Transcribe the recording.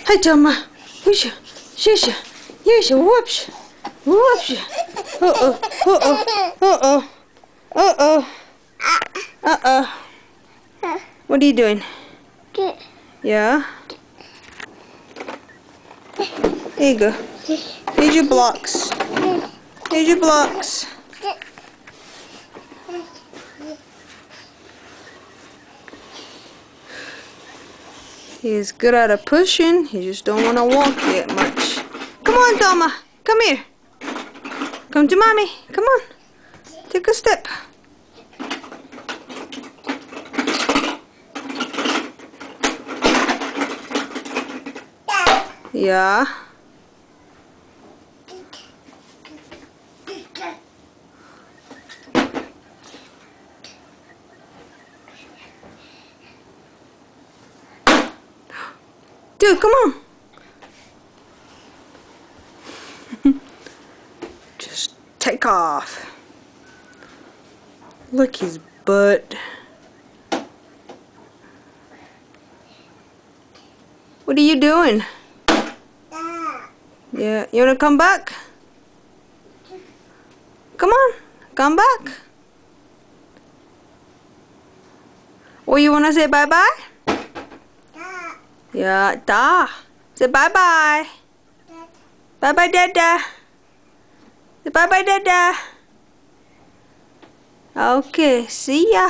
Hi, Toma. Whoosha, shisha, yesha, whoopsh, whoopsh. Uh-oh, uh-oh, uh-oh, uh-oh. What are you doing? Yeah? Here you go. Here's your blocks. Here's your blocks. He's good at pushing. He just don't want to walk yet much. Come on, Toma. Come here. Come to mommy. Come on. Take a step. Yeah. Dude, come on. Just take off. Look his butt. What are you doing? Yeah, you wanna come back? Come on, come back. Or you wanna say bye-bye? Yeah, da. Say bye-bye. Bye-bye, Dada. Say bye-bye, Dada. Okay, see ya.